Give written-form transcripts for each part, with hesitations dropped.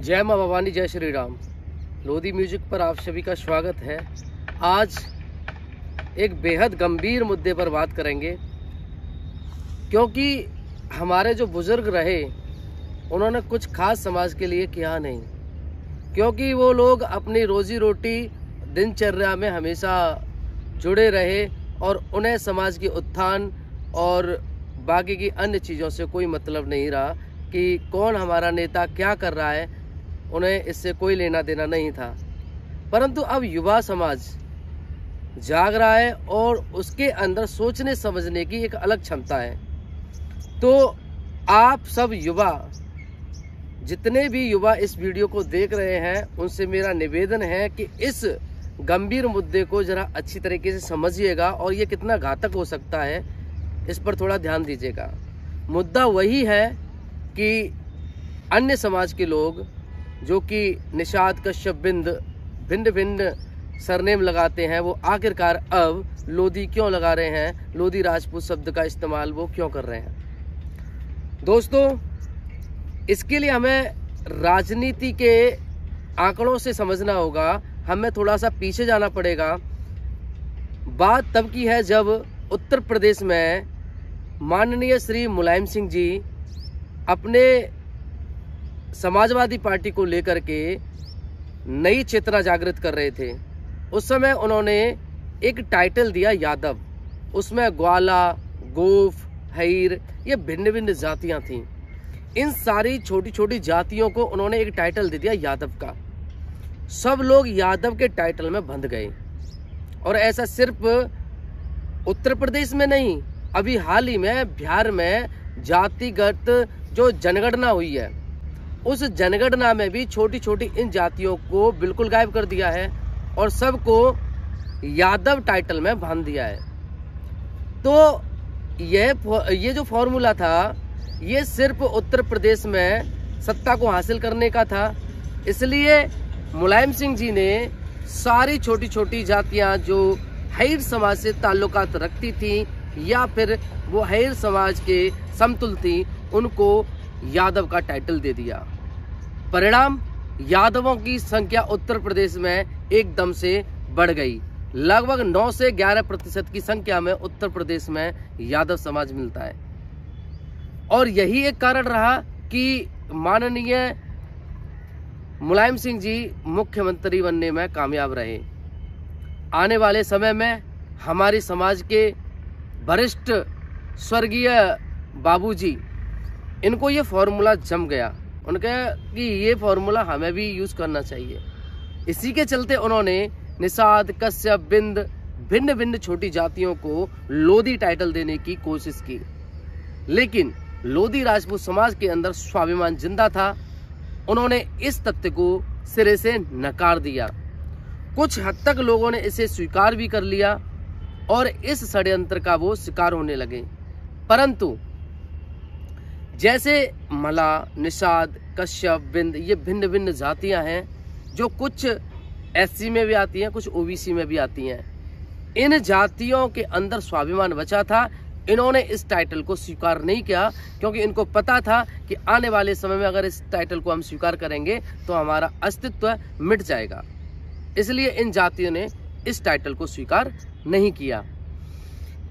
जय माँ भवानी, जय श्री राम। लोधी म्यूजिक पर आप सभी का स्वागत है। आज एक बेहद गंभीर मुद्दे पर बात करेंगे, क्योंकि हमारे जो बुजुर्ग रहे उन्होंने कुछ खास समाज के लिए किया नहीं, क्योंकि वो लोग अपनी रोजी रोटी दिनचर्या में हमेशा जुड़े रहे और उन्हें समाज की उत्थान और बाकी की अन्य चीज़ों से कोई मतलब नहीं रहा कि कौन हमारा नेता क्या कर रहा है, उन्हें इससे कोई लेना देना नहीं था। परंतु अब युवा समाज जाग रहा है और उसके अंदर सोचने समझने की एक अलग क्षमता है। तो आप सब युवा, जितने भी युवा इस वीडियो को देख रहे हैं, उनसे मेरा निवेदन है कि इस गंभीर मुद्दे को जरा अच्छी तरीके से समझिएगा और ये कितना घातक हो सकता है इस पर थोड़ा ध्यान दीजिएगा। मुद्दा वही है कि अन्य समाज के लोग जो कि निषाद, कश्यप, भिन्न भिन्न सरनेम लगाते हैं, वो आखिरकार अब लोधी क्यों लगा रहे हैं, लोधी राजपूत शब्द का इस्तेमाल वो क्यों कर रहे हैं। दोस्तों, इसके लिए हमें राजनीति के आंकड़ों से समझना होगा, हमें थोड़ा सा पीछे जाना पड़ेगा। बात तब की है जब उत्तर प्रदेश में माननीय श्री मुलायम सिंह जी अपने समाजवादी पार्टी को लेकर के नई चेतना जागृत कर रहे थे। उस समय उन्होंने एक टाइटल दिया यादव। उसमें ग्वाला, गोफ, हईर, ये भिन्न भिन्न जातियां थीं। इन सारी छोटी छोटी जातियों को उन्होंने एक टाइटल दे दिया यादव का। सब लोग यादव के टाइटल में बंध गए। और ऐसा सिर्फ उत्तर प्रदेश में नहीं, अभी हाल ही में बिहार में जातिगत जो जनगणना हुई है, उस जनगणना में भी छोटी छोटी इन जातियों को बिल्कुल गायब कर दिया है और सबको यादव टाइटल में बांध दिया है। तो ये जो फॉर्मूला था, ये सिर्फ उत्तर प्रदेश में सत्ता को हासिल करने का था। इसलिए मुलायम सिंह जी ने सारी छोटी छोटी जातियां जो हईर समाज से ताल्लुकात रखती थी या फिर वो हईर समाज के समतुल थी, उनको यादव का टाइटल दे दिया। परिणाम, यादवों की संख्या उत्तर प्रदेश में एकदम से बढ़ गई। लगभग 9 से 11% की संख्या में उत्तर प्रदेश में यादव समाज मिलता है। और यही एक कारण रहा कि माननीय मुलायम सिंह जी मुख्यमंत्री बनने में कामयाब रहे। आने वाले समय में हमारे समाज के वरिष्ठ स्वर्गीय बाबूजी, इनको ये फॉर्मूला जम गया। उनका कि ये फॉर्मूला हमें भी यूज करना चाहिए। इसी के चलते उन्होंने निषाद, कश्यप, भिन्न भिन्न छोटी जातियों को लोधी टाइटल देने की कोशिश की। लेकिन लोधी राजपूत समाज के अंदर स्वाभिमान जिंदा था। उन्होंने इस तथ्य को सिरे से नकार दिया। कुछ हद तक लोगों ने इसे स्वीकार भी कर लिया और इस षड्यंत्र का वो शिकार होने लगे। परंतु जैसे मला, निषाद, कश्यप, ये भिन्न भिन्न जातियां हैं जो कुछ एससी में भी आती हैं, कुछ ओबीसी में भी आती हैं। इन जातियों के अंदर स्वाभिमान बचा था। इन्होंने इस टाइटल को स्वीकार नहीं किया, क्योंकि इनको पता था कि आने वाले समय में अगर इस टाइटल को हम स्वीकार करेंगे तो हमारा अस्तित्व मिट जाएगा। इसलिए इन जातियों ने इस टाइटल को स्वीकार नहीं किया।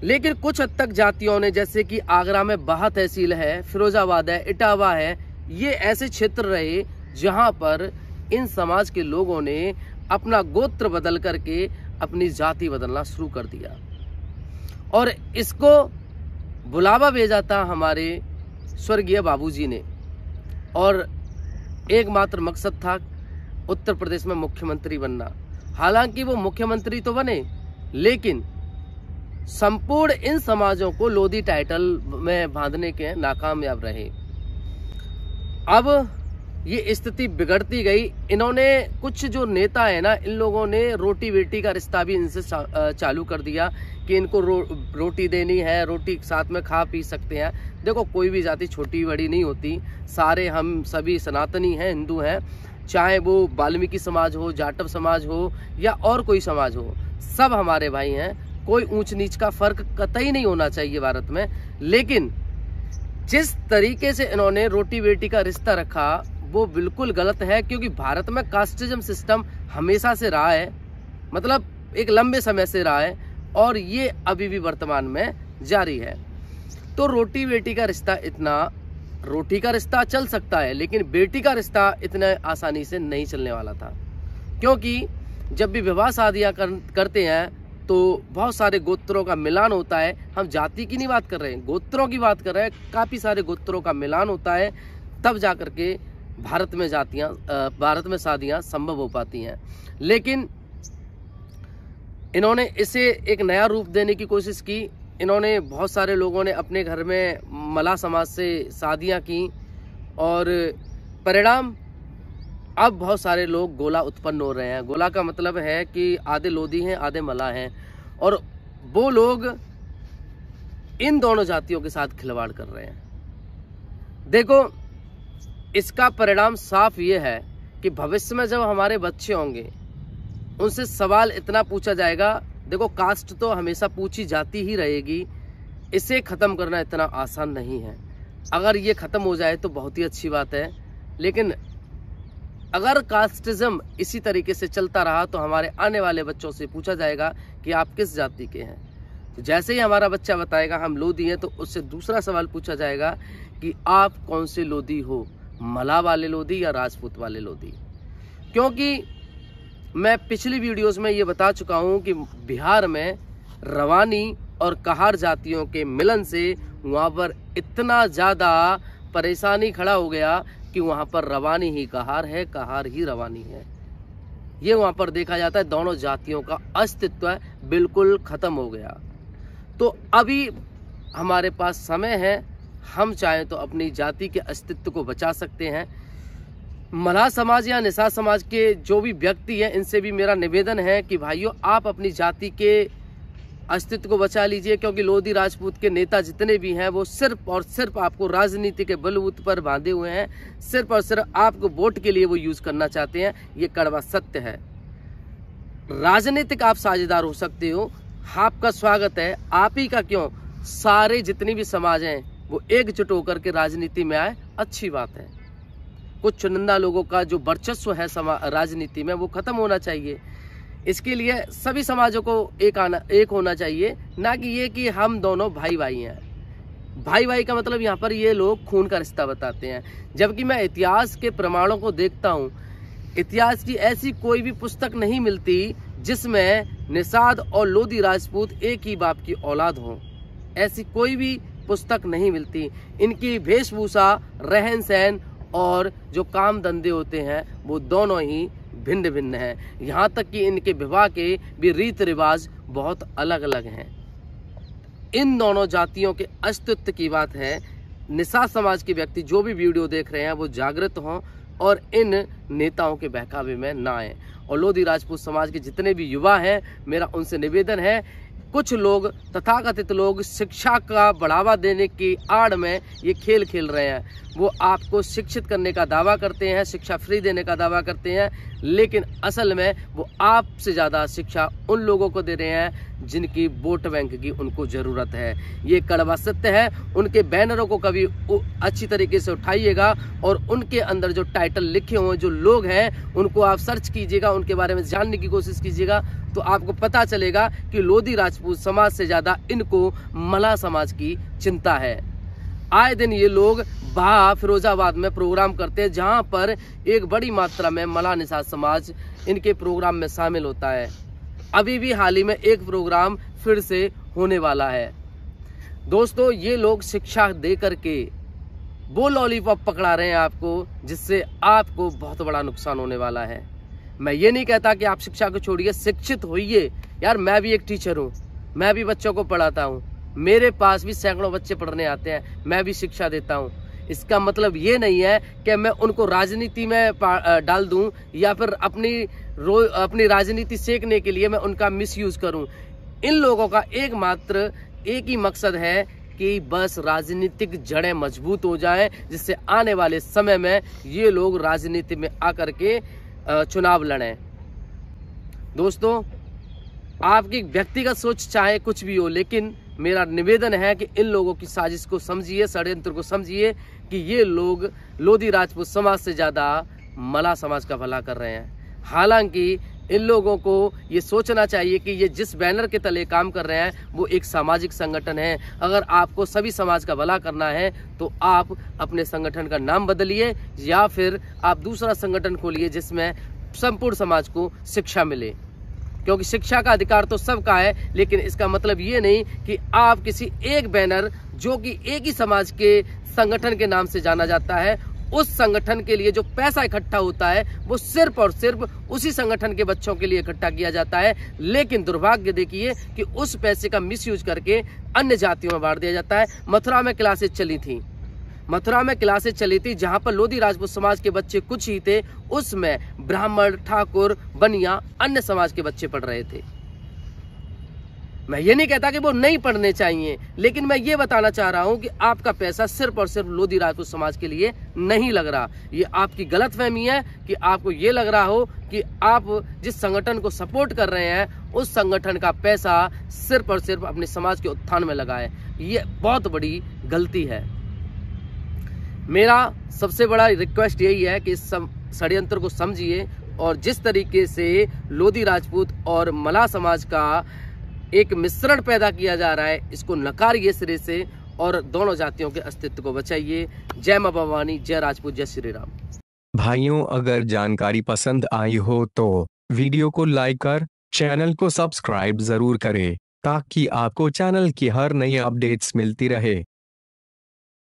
लेकिन कुछ हद तक जातियों ने, जैसे कि आगरा में बाहा तहसील है, फिरोजाबाद है, इटावा है, ये ऐसे क्षेत्र रहे जहां पर इन समाज के लोगों ने अपना गोत्र बदल करके अपनी जाति बदलना शुरू कर दिया। और इसको बुलावा भेजा था हमारे स्वर्गीय बाबूजी ने, और एकमात्र मकसद था उत्तर प्रदेश में मुख्यमंत्री बनना। हालांकि वो मुख्यमंत्री तो बने, लेकिन संपूर्ण इन समाजों को लोधी टाइटल में बांधने के नाकामयाब रहे। अब ये स्थिति बिगड़ती गई। इन्होंने, कुछ जो नेता है ना, इन लोगों ने रोटी बेटी का रिश्ता भी इनसे चालू कर दिया कि इनको रोटी देनी है, रोटी साथ में खा पी सकते हैं। देखो, कोई भी जाति छोटी बड़ी नहीं होती। सारे हम सभी सनातनी हैं, हिंदू हैं, चाहे वो वाल्मीकि समाज हो, जाटव समाज हो या और कोई समाज हो, सब हमारे भाई हैं। कोई ऊंच नीच का फर्क कतई नहीं होना चाहिए भारत में। लेकिन जिस तरीके से इन्होंने रोटी बेटी का रिश्ता रखा, वो बिल्कुल गलत है, क्योंकि भारत में कास्टिज्म सिस्टम हमेशा से रहा है, मतलब एक लंबे समय से रहा है, और ये अभी भी वर्तमान में जारी है। तो रोटी बेटी का रिश्ता रोटी का रिश्ता चल सकता है, लेकिन बेटी का रिश्ता इतने आसानी से नहीं चलने वाला था, क्योंकि जब भी विवाह शादियाँ करते हैं तो बहुत सारे गोत्रों का मिलान होता है। हम जाति की नहीं बात कर रहे हैं, गोत्रों की बात कर रहे हैं। काफ़ी सारे गोत्रों का मिलान होता है, तब जा कर के भारत में शादियाँ संभव हो पाती हैं। लेकिन इन्होंने इसे एक नया रूप देने की कोशिश की। इन्होंने बहुत सारे लोगों ने अपने घर में मल्लाह समाज से शादियाँ की, और परिणाम अब बहुत सारे लोग गोला उत्पन्न हो रहे हैं। गोला का मतलब है कि आधे लोधी हैं, आधे मल्लाह हैं, और वो लोग इन दोनों जातियों के साथ खिलवाड़ कर रहे हैं। देखो, इसका परिणाम साफ ये है कि भविष्य में जब हमारे बच्चे होंगे, उनसे सवाल इतना पूछा जाएगा। देखो, कास्ट तो हमेशा पूछी जाती ही रहेगी, इसे ख़त्म करना इतना आसान नहीं है। अगर ये ख़त्म हो जाए तो बहुत ही अच्छी बात है, लेकिन अगर कास्टिज्म इसी तरीके से चलता रहा तो हमारे आने वाले बच्चों से पूछा जाएगा कि आप किस जाति के हैं। तो जैसे ही हमारा बच्चा बताएगा हम लोधी हैं, तो उससे दूसरा सवाल पूछा जाएगा कि आप कौन से लोधी हो, मल्लाह वाले लोधी या राजपूत वाले लोधी। क्योंकि मैं पिछली वीडियोस में ये बता चुका हूँ कि बिहार में रवानी और कहार जातियों के मिलन से वहाँ पर इतना ज़्यादा परेशानी खड़ा हो गया कि वहाँ पर रवानी ही कहार है, कहार ही रवानी है। ये वहाँ पर देखा जाता है, दोनों जातियों का अस्तित्व बिल्कुल ख़त्म हो गया। तो अभी हमारे पास समय है, हम चाहें तो अपनी जाति के अस्तित्व को बचा सकते हैं। मल्लाह समाज या निषाद समाज के जो भी व्यक्ति हैं, इनसे भी मेरा निवेदन है कि भाइयों, आप अपनी जाति के अस्तित्व को बचा लीजिए, क्योंकि लोधी राजपूत के नेता जितने भी हैं वो सिर्फ और सिर्फ आपको राजनीति के बलबूते पर बांधे हुए हैं। सिर्फ और सिर्फ आपको वोट के लिए वो यूज करना चाहते हैं। ये कड़वा सत्य है। राजनीतिक आप साझेदार हो सकते हो, आपका स्वागत है। आप ही का क्यों, सारे जितनी भी समाज हैं वो एकजुट होकर के राजनीति में आए, अच्छी बात है। कुछ चुनिंदा लोगों का जो वर्चस्व है राजनीति में, वो खत्म होना चाहिए। इसके लिए सभी समाजों को एक होना चाहिए, ना कि ये कि हम दोनों भाई भाई हैं। भाई भाई का मतलब यहाँ पर ये लोग खून का रिश्ता बताते हैं। जबकि मैं इतिहास के प्रमाणों को देखता हूँ, इतिहास की ऐसी कोई भी पुस्तक नहीं मिलती जिसमें निषाद और लोधी राजपूत एक ही बाप की औलाद हो। ऐसी कोई भी पुस्तक नहीं मिलती। इनकी वेशभूषा, रहन सहन और जो काम धंधे होते हैं वो दोनों ही भिन्न भिन्न हैं। यहाँ तक कि इनके विवाह के भी रीति रिवाज बहुत अलग अलग हैं। इन दोनों जातियों के अस्तित्व की बात है। निषाद समाज के व्यक्ति जो भी वीडियो देख रहे हैं वो जागृत हों और इन नेताओं के बहकावे में ना आए। और लोधी राजपूत समाज के जितने भी युवा हैं, मेरा उनसे निवेदन है, कुछ लोग तथाकथित लोग शिक्षा का बढ़ावा देने की आड़ में ये खेल खेल रहे हैं। वो आपको शिक्षित करने का दावा करते हैं, शिक्षा फ्री देने का दावा करते हैं, लेकिन असल में वो आपसे ज़्यादा शिक्षा उन लोगों को दे रहे हैं जिनकी वोट बैंक की उनको ज़रूरत है। ये कड़वा सत्य है। उनके बैनरों को कभी अच्छी तरीके से उठाइएगा और उनके अंदर जो टाइटल लिखे हुए जो लोग हैं उनको आप सर्च कीजिएगा, उनके बारे में जानने की कोशिश कीजिएगा, तो आपको पता चलेगा कि लोधी राजपूत समाज से ज़्यादा इनको मल्लाह समाज की चिंता है। आए दिन ये लोग फिरोजाबाद में प्रोग्राम करते हैं, जहां पर एक बड़ी मात्रा में मल्लाह निषाद समाज इनके प्रोग्राम में शामिल होता है। अभी भी हाल ही में एक प्रोग्राम फिर से होने वाला है। दोस्तों, ये लोग शिक्षा दे करके वो लॉलीपॉप पकड़ा रहे हैं आपको, जिससे आपको बहुत बड़ा नुकसान होने वाला है। मैं ये नहीं कहता कि आप शिक्षा को छोड़िए, शिक्षित होइए। यार, मैं भी एक टीचर हूँ, मैं भी बच्चों को पढ़ाता हूँ, मेरे पास भी सैकड़ों बच्चे पढ़ने आते हैं, मैं भी शिक्षा देता हूँ। इसका मतलब ये नहीं है कि मैं उनको राजनीति में डाल दूं या फिर अपनी राजनीति सेकने के लिए मैं उनका मिसयूज करूं। इन लोगों का एक ही मकसद है कि बस राजनीतिक जड़ें मजबूत हो जाएं, जिससे आने वाले समय में ये लोग राजनीति में आकर के चुनाव लड़ें। दोस्तों, आपकी व्यक्तिगत सोच चाहे कुछ भी हो, लेकिन मेरा निवेदन है कि इन लोगों की साजिश को समझिए, षड्यंत्र को समझिए कि ये लोग लोधी राजपूत समाज से ज़्यादा मल्लाह समाज का भला कर रहे हैं। हालांकि इन लोगों को ये सोचना चाहिए कि ये जिस बैनर के तले काम कर रहे हैं वो एक सामाजिक संगठन है। अगर आपको सभी समाज का भला करना है तो आप अपने संगठन का नाम बदलिए या फिर आप दूसरा संगठन खोलिए जिसमें संपूर्ण समाज को शिक्षा मिले, क्योंकि शिक्षा का अधिकार तो सबका है। लेकिन इसका मतलब ये नहीं कि आप किसी एक बैनर जो कि एक ही समाज के संगठन के नाम से जाना जाता है, उस संगठन के लिए जो पैसा इकट्ठा होता है वो सिर्फ और सिर्फ उसी संगठन के बच्चों के लिए इकट्ठा किया जाता है। लेकिन दुर्भाग्य देखिए कि उस पैसे का मिसयूज करके अन्य जातियों में बांट दिया जाता है। मथुरा में क्लासेज चली थी जहां पर लोधी राजपूत समाज के बच्चे कुछ ही थे, उसमें ब्राह्मण, ठाकुर, बनिया, अन्य समाज के बच्चे पढ़ रहे थे। मैं ये नहीं कहता कि वो नहीं पढ़ने चाहिए, लेकिन मैं ये बताना चाह रहा हूं कि आपका पैसा सिर्फ और सिर्फ लोधी राजपूत समाज के लिए नहीं लग रहा। ये आपकी गलतफहमी है कि आपको ये लग रहा हो कि आप जिस संगठन को सपोर्ट कर रहे हैं उस संगठन का पैसा सिर्फ और सिर्फ अपने समाज के उत्थान में लगा है। ये बहुत बड़ी गलती है। मेरा सबसे बड़ा रिक्वेस्ट यही है कि इस षड्यंत्र को समझिए और जिस तरीके से लोधी राजपूत और मल्लाह समाज का एक मिश्रण पैदा किया जा रहा है, इसको नकारिए सिरे से और दोनों जातियों के अस्तित्व को बचाइए। जय मां भवानी, जय राजपूत, जय श्री राम। भाइयों, अगर जानकारी पसंद आई हो तो वीडियो को लाइक कर चैनल को सब्सक्राइब जरूर करें ताकि आपको चैनल की हर नई अपडेट्स मिलती रहे।